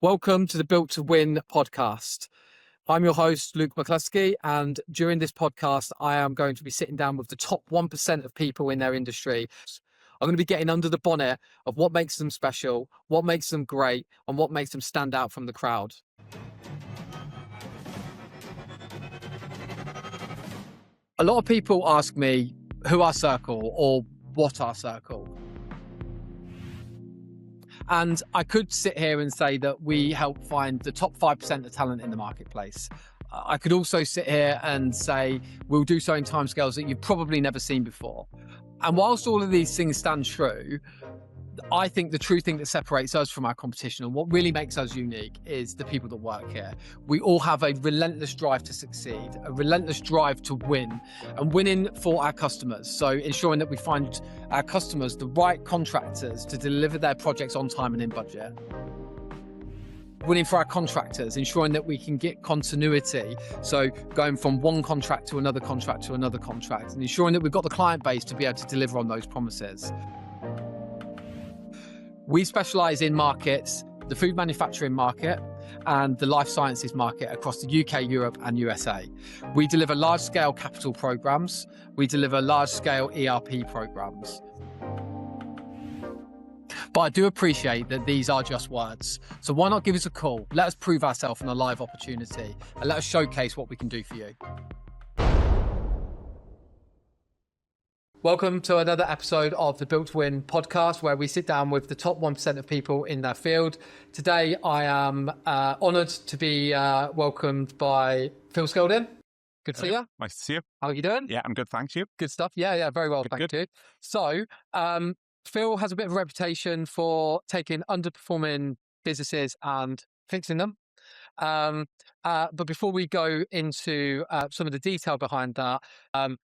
Welcome to the Built to Win podcast. I'm your host, Luke McCluskey, and during this podcast, I am going to be sitting down with the top 1% of people in their industry. I'm going to be getting under the bonnet of what makes them special, what makes them great, and what makes them stand out from the crowd. A lot of people ask me who our circle or what our circle. And I could sit here and say that we help find the top 5% of talent in the marketplace. I could also sit here and say we'll do so in timescales that you've probably never seen before. And whilst all of these things stand true, I think the true thing that separates us from our competition and what really makes us unique is the people that work here. We all have a relentless drive to succeed, a relentless drive to win, and winning for our customers. So ensuring that we find our customers the right contractors to deliver their projects on time and in budget. Winning for our contractors, ensuring that we can get continuity. So going from one contract to another contract to another contract, and ensuring that we've got the client base to be able to deliver on those promises. We specialise in markets, the food manufacturing market and the life sciences market across the UK, Europe and USA. We deliver large-scale capital programmes. We deliver large-scale ERP programmes. But I do appreciate that these are just words. So why not give us a call? Let us prove ourselves on a live opportunity and let us showcase what we can do for you. Welcome to another episode of the Built to Win podcast, where we sit down with the top 1% of people in their field. Today, I am honoured to be welcomed by Phil Skelding. Good to see you. Nice to see you. How are you doing? Yeah, I'm good, thanks. You? Good stuff. Yeah, very well, thank you. So, Phil has a bit of a reputation for taking underperforming businesses and fixing them. But before we go into some of the detail behind that,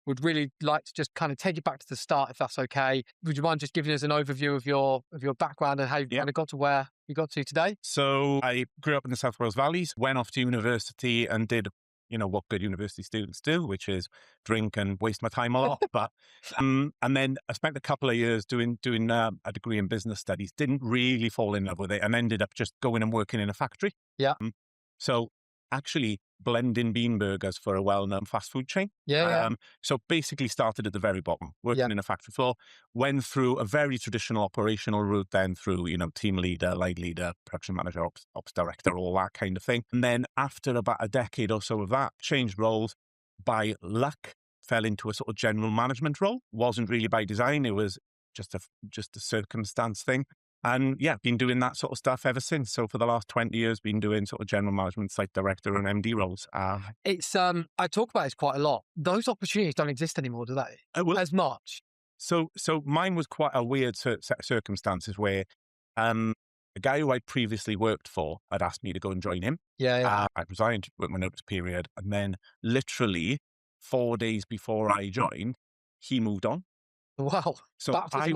would really like to just kind of take you back to the start, if that's okay. Would you mind just giving us an overview of your background and how you kind of got to where you got to today? So I grew up in the South Wales Valleys, went off to university and did, what good university students do, which is drink and waste my time a lot. But and then I spent a couple of years doing a degree in business studies. Didn't really fall in love with it, and ended up just going and working in a factory. Yeah. So actually blending bean burgers for a well-known fast food chain. So basically started at the very bottom, working in a factory floor, went through a very traditional operational route, then through, team leader, line leader, production manager, ops director, all that kind of thing. And then after about a decade or so of that, changed roles. By luck, fell into a sort of general management role. Wasn't really by design. It was just a circumstance thing. And yeah, been doing that sort of stuff ever since. So for the last 20 years, been doing sort of general management, site director and MD roles. It's I talk about this quite a lot. Those opportunities don't exist anymore, do they? As much. So mine was quite a weird set of circumstances where a guy who I'd previously worked for had asked me to go and join him. I resigned with my notice period. And then literally 4 days before I joined, he moved on. Wow. So I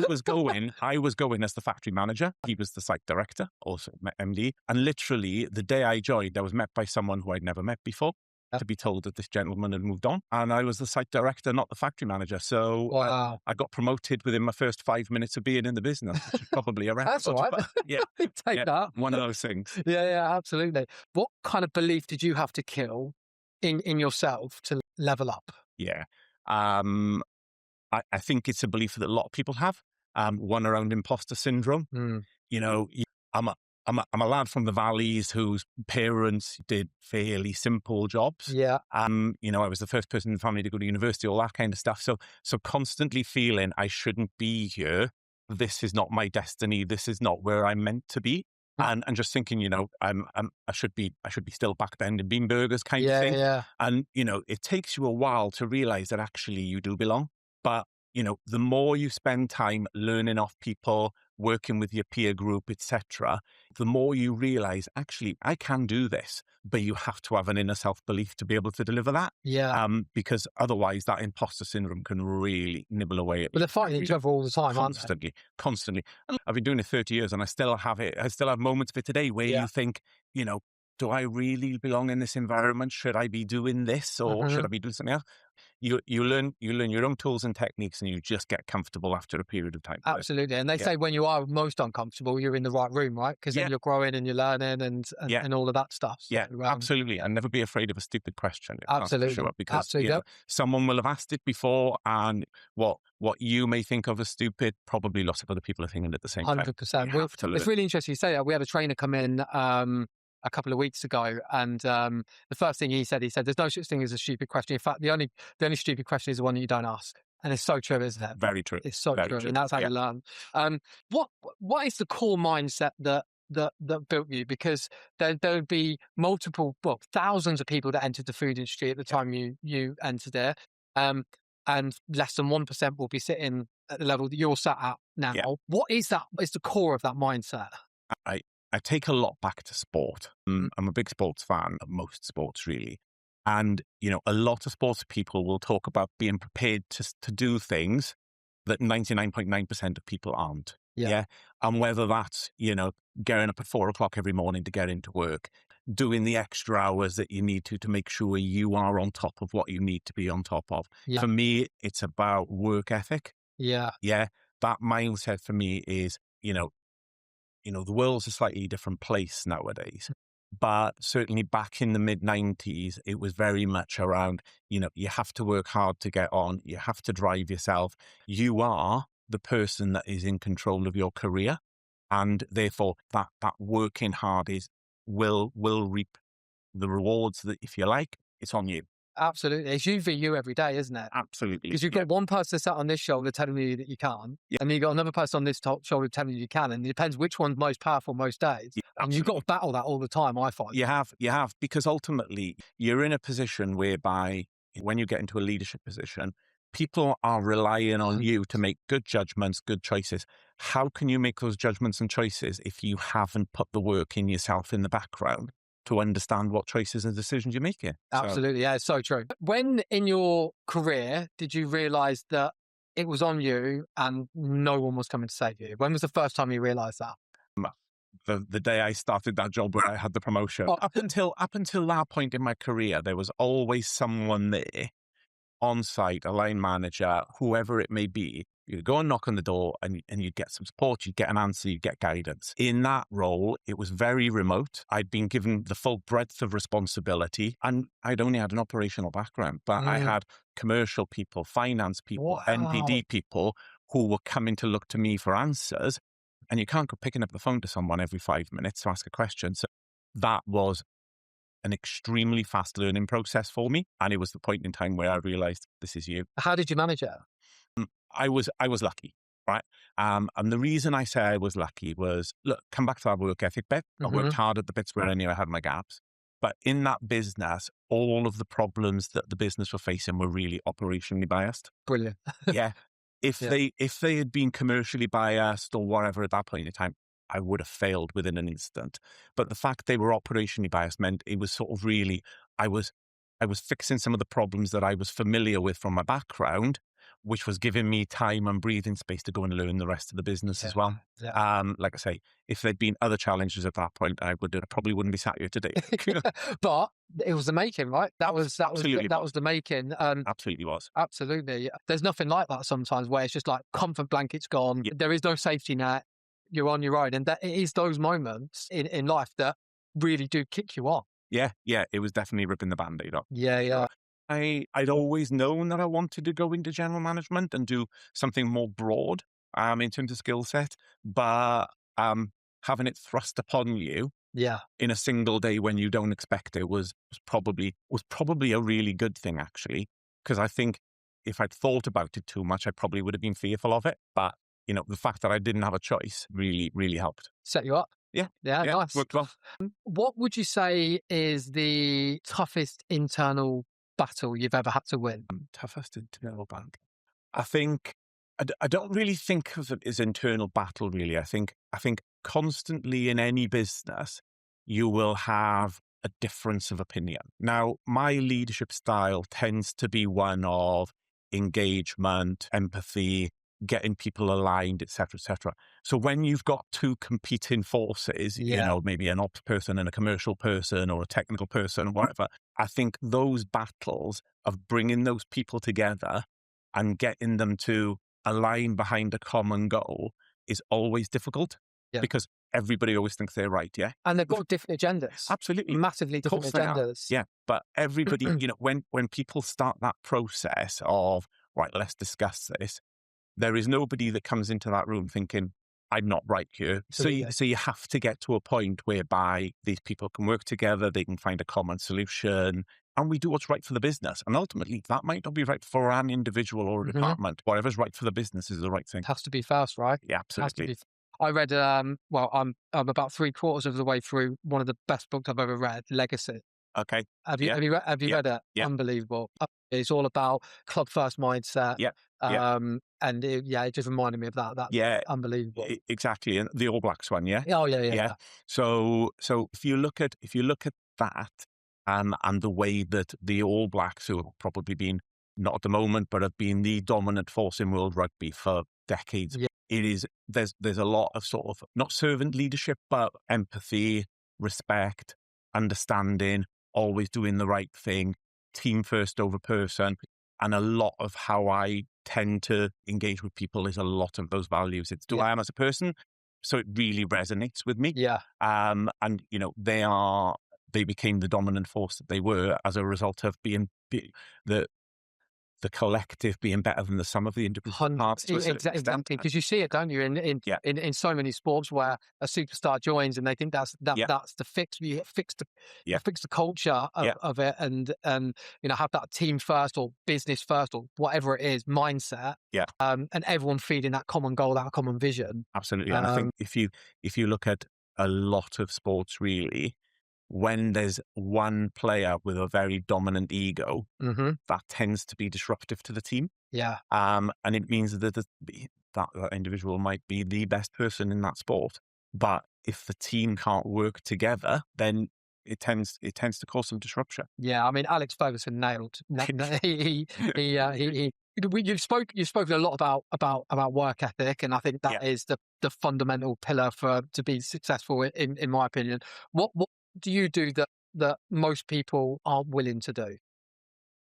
was going as the factory manager. He was the site director, also MD. And literally the day I joined, I was met by someone who I'd never met before to be told that this gentleman had moved on. And I was the site director, not the factory manager. So I got promoted within my first 5 minutes of being in the business, which is probably a record. That's all right. Take that. One of those things. Yeah, absolutely. What kind of belief did you have to kill in yourself to level up? Yeah. I think it's a belief that a lot of people have, one around imposter syndrome. I'm a lad from the valleys whose parents did fairly simple jobs. Yeah. I was the first person in the family to go to university, all that kind of stuff. So constantly feeling I shouldn't be here. This is not my destiny. This is not where I'm meant to be. And just thinking, I should be still back bending bean burgers kind of thing. Yeah. And, it takes you a while to realize that actually you do belong. But, the more you spend time learning off people, working with your peer group, etc., the more you realize, actually, I can do this, but you have to have an inner self-belief to be able to deliver that. Yeah. Because otherwise that imposter syndrome can really nibble away at you. But they're fighting each other all the time, Constantly. And I've been doing it 30 years and I still have it. I still have moments of it today where you think, do I really belong in this environment? Should I be doing this or should I be doing something else? You learn your own tools and techniques, and you just get comfortable after a period of time. Absolutely. And they say when you are most uncomfortable, you're in the right room, right? Because then you're growing and you're learning and all of that stuff. So, absolutely. And never be afraid of a stupid question. Absolutely. Sure, because Absolutely. someone will have asked it before, and what you may think of as stupid, probably lots of other people are thinking at the same time. 100%. It's really interesting you say that. We had a trainer come in a couple of weeks ago, and the first thing he said, there's no such thing as a stupid question. In fact, the only stupid question is the one that you don't ask. And it's so true, isn't it? Very true. It's so true. And that's how you learn. What is the core mindset that built you? Because there would be thousands of people that entered the food industry at the time you entered it. And less than 1% will be sitting at the level that you're sat at now. Yeah. What is that? Is the core of that mindset? I take a lot back to sport. I'm a big sports fan of most sports, really. And, a lot of sports people will talk about being prepared to do things that 99.9% of people aren't. Yeah. And whether that's, getting up at 4:00 every morning to get into work, doing the extra hours that you need to make sure you are on top of what you need to be on top of. Yeah. For me, it's about work ethic. Yeah. Yeah. That mindset for me is, the world's a slightly different place nowadays. But certainly back in the mid-90s, it was very much around, you have to work hard to get on. You have to drive yourself. You are the person that is in control of your career. And therefore, that working hard will reap the rewards that, if you like, it's on you. Absolutely. It's you v you every day, isn't it? Absolutely. Because you've got one person sat on this shoulder telling you that you can't, and then you've got another person on this shoulder telling you can, and it depends which one's most powerful most days. Yeah, and you've got to battle that all the time, I find. You have, because ultimately you're in a position whereby when you get into a leadership position, people are relying on you to make good judgments, good choices. How can you make those judgments and choices if you haven't put the work in yourself in the background to understand what choices and decisions you're making? Absolutely. Yeah, it's so true. When in your career did you realize that it was on you and no one was coming to save you? When was the first time you realized that? The day I started that job where I had the promotion. Up until that point in my career, there was always someone there on site, a line manager, whoever it may be. You'd go and knock on the door and you'd get some support, you'd get an answer, you'd get guidance. In that role, it was very remote. I'd been given the full breadth of responsibility, and I'd only had an operational background, but I had commercial people, finance people, NPD people who were coming to look to me for answers. And you can't go picking up the phone to someone every 5 minutes to ask a question. So that was an extremely fast learning process for me. And it was the point in time where I realized, this is you. How did you manage it? I was lucky, right? And the reason I say I was lucky was, look, come back to that work ethic bit. I worked hard at the bits where I knew I had my gaps. But in that business, all of the problems that the business were facing were really operationally biased. Brilliant. Yeah. If they had been commercially biased or whatever at that point in time, I would have failed within an instant. But the fact they were operationally biased meant it was sort of really, I was fixing some of the problems that I was familiar with from my background, which was giving me time and breathing space to go and learn the rest of the business as well. Yeah. Like I say, if there'd been other challenges at that point, I probably wouldn't be sat here today. But it was the making, right? That was the making. Absolutely was. Absolutely. There's nothing like that sometimes where it's just like comfort blanket's gone. Yeah. There is no safety net. You're on your own. And that it is those moments in life that really do kick you off. Yeah. It was definitely ripping the Band-Aid off. Yeah. I'd always known that I wanted to go into general management and do something more broad in terms of skill set, but having it thrust upon you in a single day when you don't expect it was probably a really good thing, actually, because I think if I'd thought about it too much, I probably would have been fearful of it. But the fact that I didn't have a choice really, really helped. Set you up. Yeah, nice. Worked well. What would you say is the toughest internal battle you've ever had to win? Toughest internal battle. I think I don't really think of it as internal battle. Really, I think constantly in any business you will have a difference of opinion. Now, my leadership style tends to be one of engagement, empathy, getting people aligned, et cetera, et cetera. So when you've got two competing forces, maybe an ops person and a commercial person or a technical person or whatever, I think those battles of bringing those people together and getting them to align behind a common goal is always difficult because everybody always thinks they're right. Yeah. And they've got different agendas. Absolutely. Massively different agendas. Yeah. But everybody, when people start that process of, right, let's discuss this, there is nobody that comes into that room thinking, I'm not right here. So you have to get to a point whereby these people can work together, they can find a common solution, and we do what's right for the business. And ultimately, that might not be right for an individual or a department. Whatever's right for the business is the right thing. It has to be first, right? Yeah, absolutely. I read, I'm about 3/4 of the way through one of the best books I've ever read, Legacy. Okay. Have you read it? Yeah. Unbelievable. It's all about club first mindset. Yeah. And it just reminded me of that. That's unbelievable. Exactly. And the All Blacks one, yeah? Oh, yeah. So if you look at that, and the way that the All Blacks, who have probably been, not at the moment, but have been the dominant force in world rugby for decades, there's a lot of sort of, not servant leadership, but empathy, respect, understanding, always doing the right thing, team first over person. And a lot of how I tend to engage with people is a lot of those values. It's who I am as a person. So it really resonates with me. Yeah. And, they became the dominant force that they were as a result of being the collective being better than the sum of the individual parts. Exactly, because you see it, don't you, in so many sports where a superstar joins and they think that's the fix. You fix the culture of it, and have that team first or business first or whatever it is mindset. And everyone feeding that common goal, that common vision. Absolutely, and I think if you look at a lot of sports, really, when there's one player with a very dominant ego, that tends to be disruptive to the team. Yeah. And it means that that individual might be the best person in that sport. But if the team can't work together, then it tends to cause some disruption. Yeah, I mean, Alex Ferguson nailed. You've spoken a lot about work ethic, and I think that is the fundamental pillar to be successful in my opinion. What do you do that most people aren't willing to do?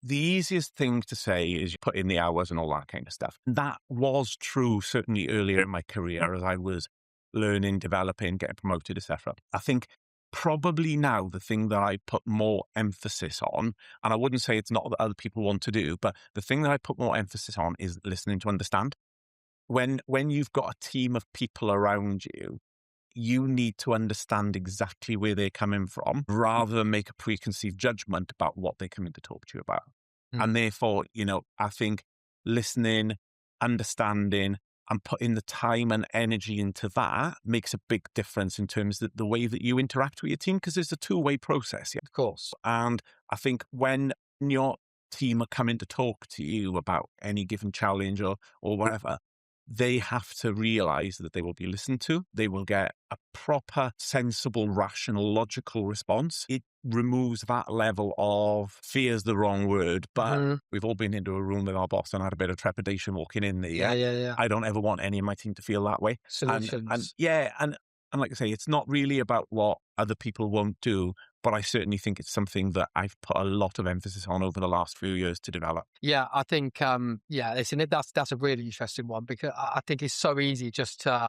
The easiest thing to say is you put in the hours and all that kind of stuff. That was true certainly earlier in my career as I was learning, developing, getting promoted, etc. I think probably now the thing that I put more emphasis on, and I wouldn't say it's not that other people want to do, but the thing that I put more emphasis on is listening to understand. When you've got a team of people around you, you need to understand exactly where they're coming from rather than make a preconceived judgment about what they're coming to talk to you about. And therefore, I think listening, understanding, and putting the time and energy into that makes a big difference in terms of the way that you interact with your team, because it's a two-way process. Yeah? Of course. And I think when your team are coming to talk to you about any given challenge or whatever, they have to realize that they will be listened to. They will get a proper, sensible, rational, logical response. It removes that level of, fear is the wrong word, but we've all been into a room with our boss and had a bit of trepidation walking in there. Yeah. I don't ever want any of my team to feel that way. Solutions. And like I say, it's not really about what other people won't do, but I certainly think it's something that I've put a lot of emphasis on over the last few years to develop. Yeah, I think, that's a really interesting one, because I think it's so easy just to,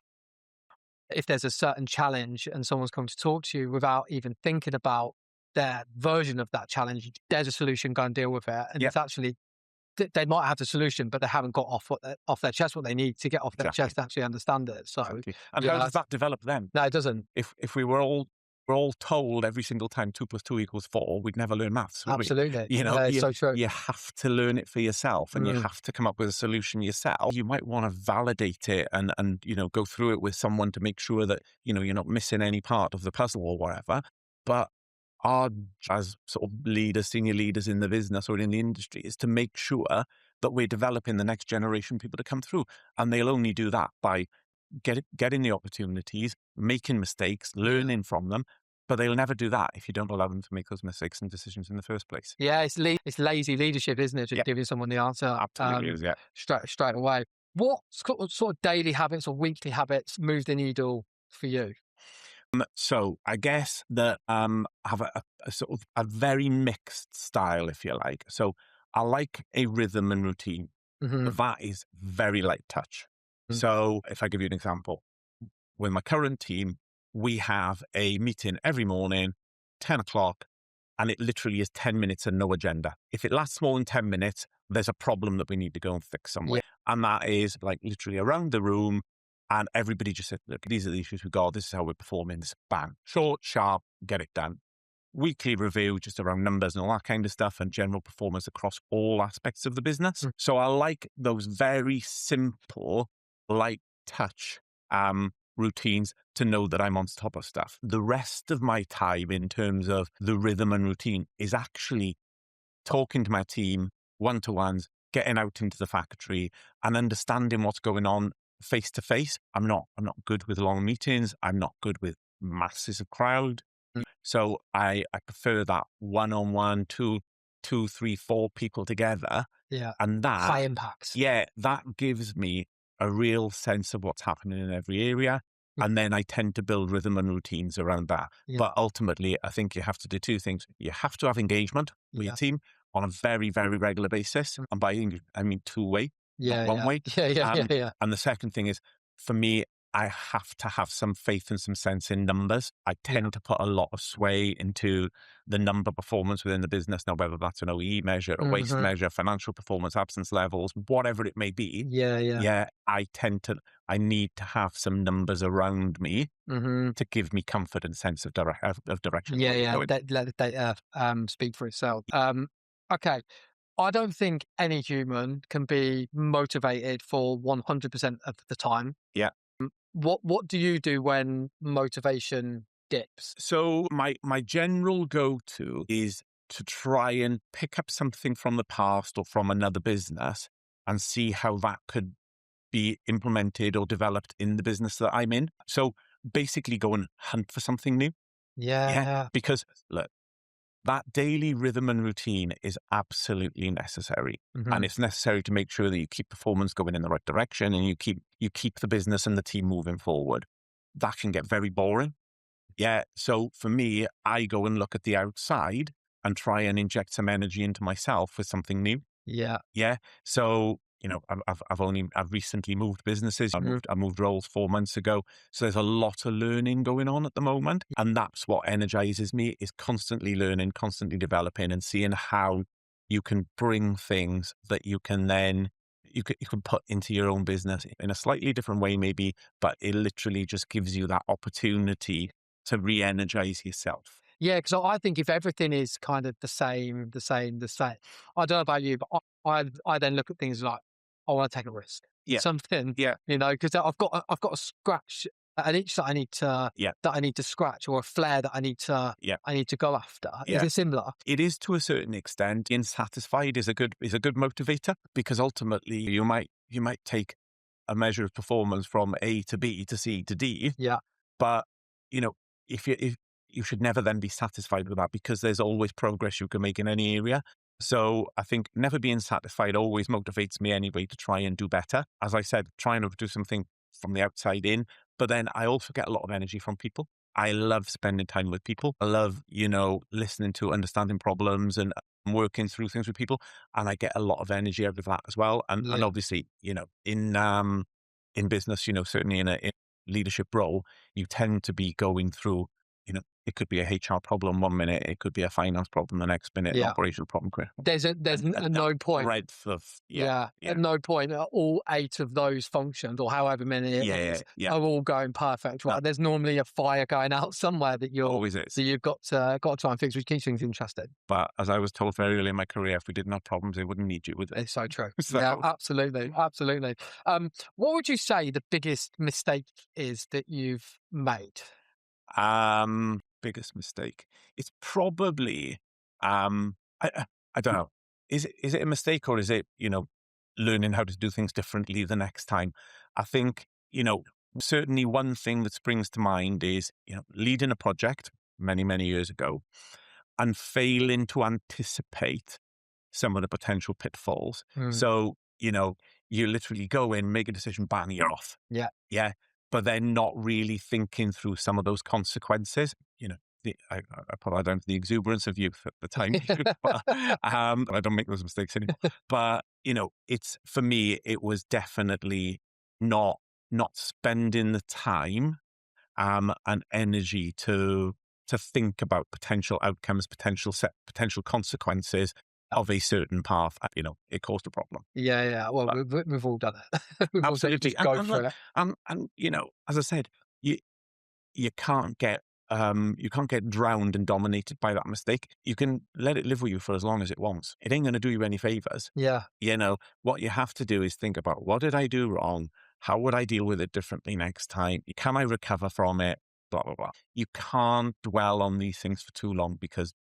if there's a certain challenge and someone's come to talk to you without even thinking about their version of that challenge, there's a solution, go and deal with it. And it's actually, they might have the solution, but they haven't got off their chest what they need to get off their chest to actually understand it. So, and how does that develop then? No, it doesn't. If we were all told every single time 2 + 2 = 4, we'd never learn maths. Absolutely. It's so true. You have to learn it for yourself, and you have to come up with a solution yourself. You might want to validate it and go through it with someone to make sure that, you're not missing any part of the puzzle or whatever. But our, as sort of leaders, senior leaders in the business or in the industry, is to make sure that we're developing the next generation of people to come through. And they'll only do that by getting the opportunities, making mistakes, learning from them. But they'll never do that if you don't allow them to make those mistakes and decisions in the first place. Yeah, it's lazy leadership, isn't it? Just giving someone the answer Absolutely is, straight away. What sort of daily habits or weekly habits move the needle for you? So I guess that I have a sort of a very mixed style, if you like. So I like a rhythm and routine, Hmm. but that is very light touch. So if I give you an example, with my current team, we have a meeting every morning, 10 o'clock, and it literally is 10 minutes and no agenda. If it lasts more than 10 minutes, there's a problem that we need to go and fix Yeah. somewhere. And that is like literally around the room, and everybody just said, look, these are the issues we got. This is how we're performing. This bang, short, sharp, get it done. Weekly review just around numbers and all that kind of stuff and general performance across all aspects of the business. Mm. So I like those very simple, light touch routines to know that I'm on top of stuff. The rest of my time in terms of the rhythm and routine is actually talking to my team, one-to-ones, getting out into the factory and understanding what's going on face to face. I'm not good with long meetings. I'm not good with masses of crowd. Mm. So I prefer that one-on-one, two, three, four people together. Yeah. And High that, impact. yeah, that gives me a real sense of what's happening in every area. And then I tend to build rhythm and routines around that. Yeah. But ultimately, I think you have to do two things. You have to have engagement with your Yeah. team on a very, very regular basis. Mm. And by I mean two-way, not Yeah. one Yeah. way. Yeah. Yeah. Yeah. Yeah. And the second thing is, for me, I have to have some faith and some sense in numbers. I Yeah. tend to put a lot of sway into the number performance within the business. Now, whether that's an OE measure, a waste Hmm. measure, financial performance, absence levels, whatever it may be. Yeah. Yeah. Yeah, I need to have some numbers around me Hmm. to give me comfort and sense of, of direction. Yeah. Where we're Yeah. going. Let the data speak for itself. Okay. I don't think any human can be motivated for 100% of the time. Yeah. What do you do when motivation dips? So my general go-to is to try and pick up something from the past or from another business and see how that could be implemented or developed in the business that I'm in. So basically go and hunt for something new. Yeah. Yeah. Because look, that daily rhythm and routine is absolutely necessary. Hmm. And it's necessary to make sure that you keep performance going in the right direction and you keep the business and the team moving forward. That can get very boring. Yeah. So for me, I go and look at the outside and try and inject some energy into myself with something new. Yeah. Yeah. So, I've recently moved businesses. Mhm. I moved roles 4 months ago. So there's a lot of learning going on at the moment. And that's what energizes me is constantly learning, constantly developing and seeing how you can bring things that you can then, you can put into your own business in a slightly different way, maybe, but it literally just gives you that opportunity to re-energize yourself. Yeah, because I think if everything is kind of the same, I don't know about you, but I then look at things like I want to take a risk, Yeah. something, Yeah. because I've got a scratch, an itch Yeah. that I need to scratch, or a flare that Yeah. I need to go after. Is Yeah. it similar? It is to a certain extent. Being satisfied is a good motivator because ultimately you might take a measure of performance from A to B to C to D, Yeah, but you know if you should never then be satisfied with that because there's always progress you can make in any area. So I think never being satisfied always motivates me anyway to try and do better. As I said, trying to do something from the outside in, but then I also get a lot of energy from people. I love spending time with people. I love, listening to understanding problems and working through things with people. And I get a lot of energy out of that as well. And yeah, obviously, in business, certainly in a leadership role, you tend to be going through, it could be a HR problem 1 minute, it could be a finance problem the next minute, an yeah. operational problem. There's That no point. breadth of, yeah, Yeah, yeah, at no point are all 8 of those functions, or however many it yeah, yeah, is, yeah. are all going perfect, No, right? There's normally a fire going out somewhere always is. that you've got to try and fix, which keeps things interesting. But as I was told very early in my career, if we didn't have problems, they wouldn't need you, would they? It's so true. Yeah, So, absolutely, absolutely. What would you say the biggest mistake is that you've made? biggest mistake. It's probably, I don't know. Is it a mistake or is it, learning how to do things differently the next time? I think, certainly one thing that springs to mind is, leading a project many, many years ago and failing to anticipate some of the potential pitfalls. Mm, So, you literally go in, make a decision, bang, you're off. Yeah. Yeah. But then not really thinking through some of those consequences. I put that down to the exuberance of youth at the time, but I don't make those mistakes anymore. But, it's, for me, it was definitely not, not spending the time, and energy to think about potential outcomes, potential consequences of a certain path. It caused a problem. Yeah, yeah. Well, But we've all done it. We've all done it. absolutely, Just go and through look, it. and as I said, you you can't get you can't get drowned and dominated by that mistake. You can let it live with you for as long as it wants. It ain't going to do you any favors. Yeah. What you have to do is think about, what did I do wrong? How would I deal with it differently next time? Can I recover from it? Blah, blah, blah. You can't dwell on these things for too long, because,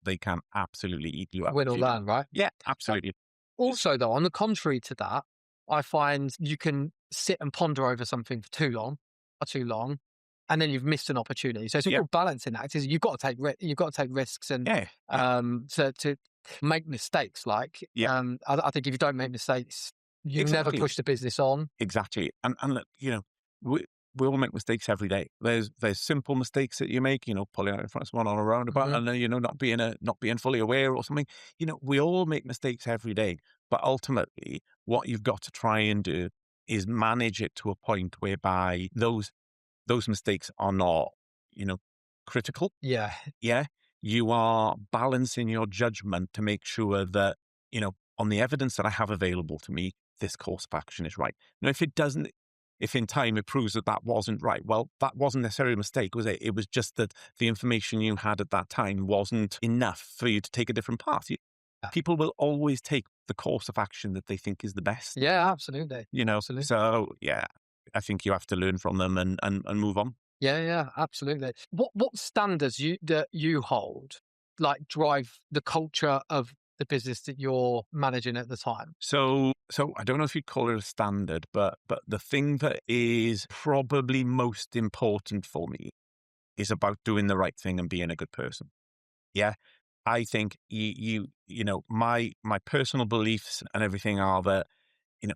they can absolutely eat you up Win if or you don't. learn, right? Yeah, Uh, absolutely. Also, though, on the contrary to that, I find you can sit and ponder over something for too long, and then you've missed an opportunity. So it's a Yeah, real balancing act. Is you've got to take you've got to take risks and yeah, yeah, to make mistakes. Like yeah, I think if you don't make mistakes, you never exactly. push the business on. Exactly. And look, we we all make mistakes every day. There's simple mistakes that you make, pulling out in front of someone on a roundabout, Hmm. and then, not being fully aware or something. We all make mistakes every day. But ultimately, what you've got to try and do is manage it to a point whereby those mistakes are not, you know, critical. Yeah, Yeah. You are balancing your judgment to make sure that, on the evidence that I have available to me, this course of action is right. Now, if it doesn't, if in time it proves that that wasn't right, well, that wasn't necessarily a mistake, was it? It was just that the information you had at that time wasn't enough for you to take a different path. People will always take the course of action that they think is the best, yeah, absolutely, absolutely. So yeah, I think you have to learn from them and move on. Yeah, yeah, absolutely. What standards that you hold like drive the culture of the business that you're managing at the time? So I don't know if you'd call it a standard, but the thing that is probably most important for me is about doing the right thing and being a good person. Yeah. I think my personal beliefs and everything are that, you know,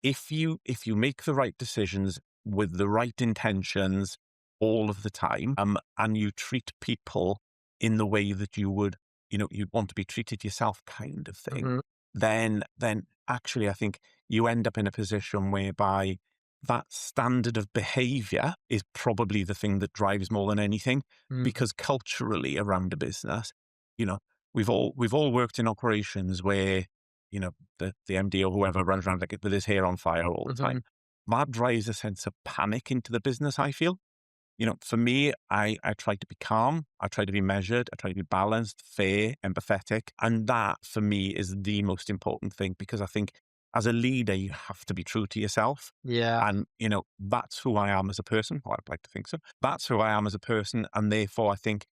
if you make the right decisions with the right intentions all of the time, and you treat people in the way that you'd want to be treated yourself, kind of thing, Hmm. then actually I think you end up in a position whereby that standard of behavior is probably the thing that drives more than anything, Hmm. because culturally around a business, you know, we've all worked in operations where, the MD or whoever runs around like with his hair on fire all the Hmm. time. That drives a sense of panic into the business, I feel. For me, I try to be calm. I try to be measured. I try to be balanced, fair, empathetic. And that for me is the most important thing, because I think as a leader, you have to be true to yourself. Yeah, And, that's who I am as a person. Well, I'd like to think so. That's who I am as a person. And therefore, I think,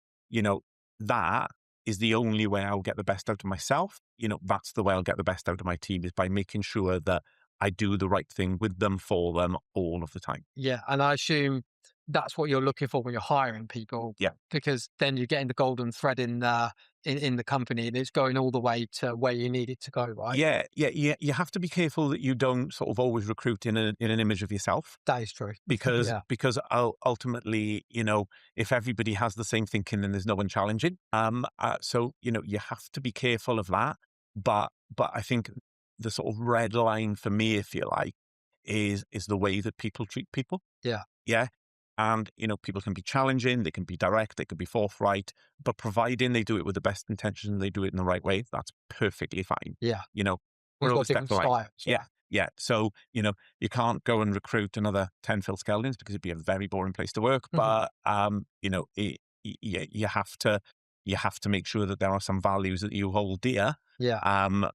that is the only way I'll get the best out of myself. That's the way I'll get the best out of my team, is by making sure that I do the right thing with them, for them, all of the time. yeah, and I assume that's what you're looking for when you're hiring people, Yeah. because then you're getting the golden thread in the company, and it's going all the way to where you need it to go, right? Yeah, yeah, yeah. You have to be careful that you don't sort of always recruit in an image of yourself, That is true. because Yeah, ultimately, if everybody has the same thinking, then there's no one challenging. So you have to be careful of that. But I think the sort of red line for me, if you like, is the way that people treat people. yeah, Yeah. And, people can be challenging, they can be direct, they can be forthright, but providing they do it with the best intentions and they do it in the right way, that's perfectly fine. yeah. You know, We've we're got overstep different the line. styles. Yeah. Yeah, Yeah. So, you can't go and recruit another 10 Phil Skeldings, because it'd be a very boring place to work. But, you have to make sure that there are some values that you hold dear, yeah.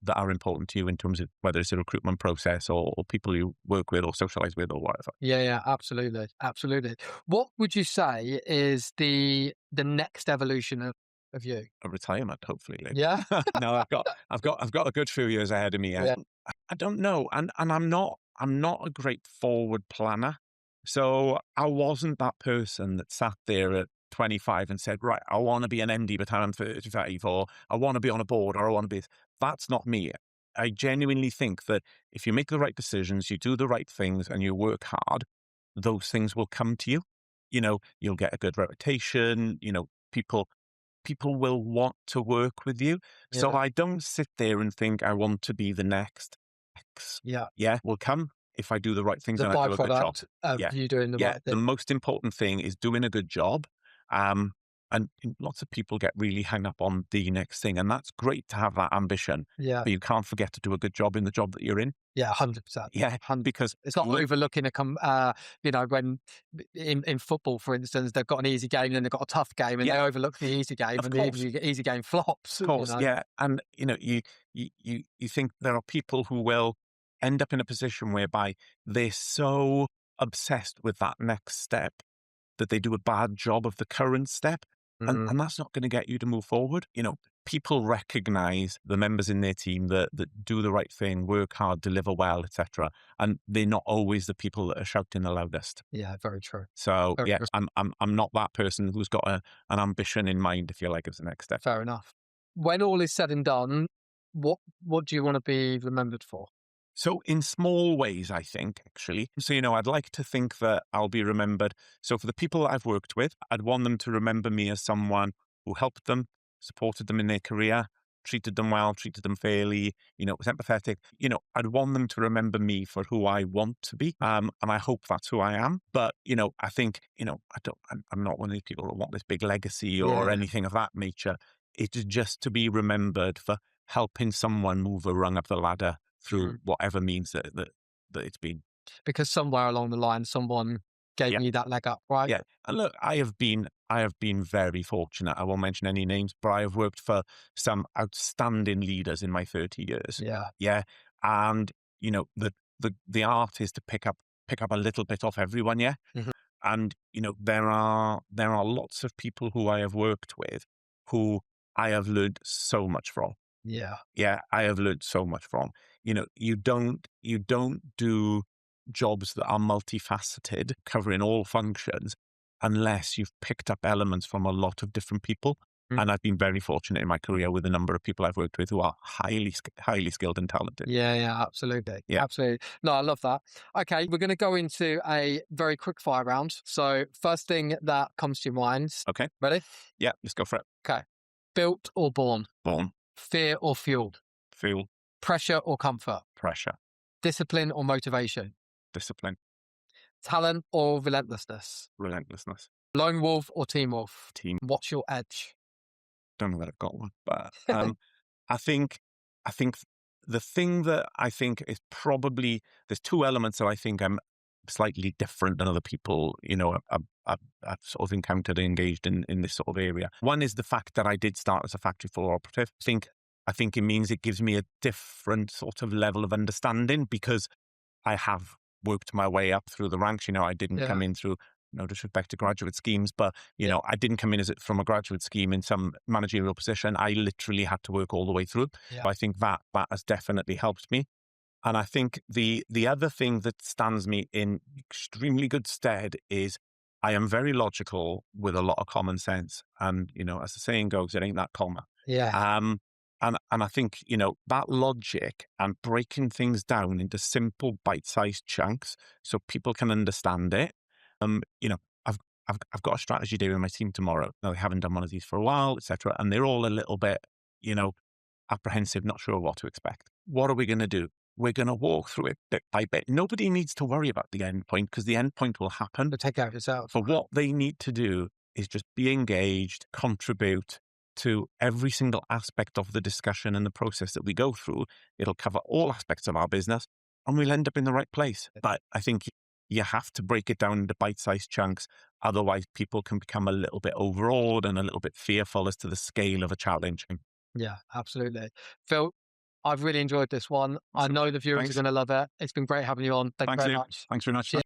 that are important to you, in terms of whether it's a recruitment process, or people you work with or socialize with or whatever. Yeah, yeah, absolutely, absolutely. What would you say is the next evolution of you? A retirement, hopefully, Yeah, later. No, I've got a good few years ahead of me. yeah, I don't know, and I'm not a great forward planner. So I wasn't that person that sat there at 25 and said, right, I want to be an MD by the time I'm 35, or I want to be on a board, or I want to be. That's not me. I genuinely think that if you make the right decisions, you do the right things, and you work hard, those things will come to you. You'll get a good reputation. People will want to work with you. So Yeah. I don't sit there and think I want to be the next X. Yeah. Yeah, will come if I do the right things The and I do a good job. byproduct of Yeah. you doing the Yeah. right The thing. most important thing is doing a good job. Um, and lots of people get really hung up on the next thing. And that's great to have that ambition, Yeah. but you can't forget to do a good job in the job that you're in. Yeah, 100%. Yeah. Because It's not look, overlooking when in football, for instance, they've got an easy game and then they've got a tough game, and yeah, they overlook the easy game, of and the course. easy game flops. Of course, yeah. And you think there are people who will end up in a position whereby they're so obsessed with that next step that they do a bad job of the current step. And Mm, and that's not going to get you to move forward. People recognize the members in their team that do the right thing, work hard, deliver well, etc. And they're not always the people that are shouting the loudest. yeah, very true. So Very yeah, true. I'm not that person who's got an ambition in mind, if you like, as the next step. Fair enough. When all is said and done, what do you want to be remembered for? So in small ways, I think, actually. So, I'd like to think that I'll be remembered. So for the people that I've worked with, I'd want them to remember me as someone who helped them, supported them in their career, treated them well, treated them fairly, was empathetic. I'd want them to remember me for who I want to be. And I hope that's who I am. But, I think, I'm not one of these people who want this big legacy or Yeah. anything of that nature. It's just to be remembered for helping someone move a rung up the ladder through Mm. whatever means that it's been. Because somewhere along the line, someone gave Yeah, you that leg up, right? yeah. And look, I have been very fortunate. I won't mention any names, but I have worked for some outstanding leaders in my 30 years. Yeah. Yeah. And the art is to pick up a little bit off everyone, yeah. Mhm. And there are lots of people who I have worked with who I have learned so much from. Yeah. Yeah, I have learned so much from. You don't do jobs that are multifaceted, covering all functions, unless you've picked up elements from a lot of different people. Mm. And I've been very fortunate in my career with a number of people I've worked with who are highly skilled and talented. Yeah, yeah, absolutely. Yeah. Absolutely. No, I love that. Okay, we're going to go into a very quick fire round. So, first thing that comes to your mind. Okay. Ready? Yeah. Let's go for it. Okay. Built or born? Born. Fear or fueled? Feel. Pressure or comfort? Pressure. Discipline or motivation? Discipline. Talent or relentlessness? Relentlessness. Lone wolf or team wolf? Team. What's your edge? Don't know that I've got one, but I think I think the thing that I think is probably there's two elements that I think I'm slightly different than other people. I've sort of encountered and engaged in this sort of area. One is the fact that I did start as a factory floor operative. I think it means it gives me a different sort of level of understanding because I have worked my way up through the ranks. I didn't Yeah. come in through, no disrespect to graduate schemes, but, I didn't come in from a graduate scheme in some managerial position. I literally had to work all the way through. Yeah. So I think that has definitely helped me. And I think the other thing that stands me in extremely good stead is I am very logical with a lot of common sense. And, as the saying goes, it ain't that comma. Yeah. And I think, that logic and breaking things down into simple bite-sized chunks so people can understand it. I've I've got a strategy day with my team tomorrow. Now, they haven't done one of these for a while, etc. And they're all a little bit, apprehensive, not sure what to expect. What are we going to do? We're going to walk through it bit by bit. Nobody needs to worry about the end point because the end point will happen. To take care of yourself. But what they need to do is just be engaged, contribute to every single aspect of the discussion and the process that we go through. It'll cover all aspects of our business and we'll end up in the right place. But I think you have to break it down into bite-sized chunks. Otherwise, people can become a little bit overawed and a little bit fearful as to the scale of a challenge. Yeah, absolutely. Phil, I've really enjoyed this one. I know the viewers are going to love it. It's been great having you on. Thank you Thanks, very Liam. much. Thanks very much. Cheers.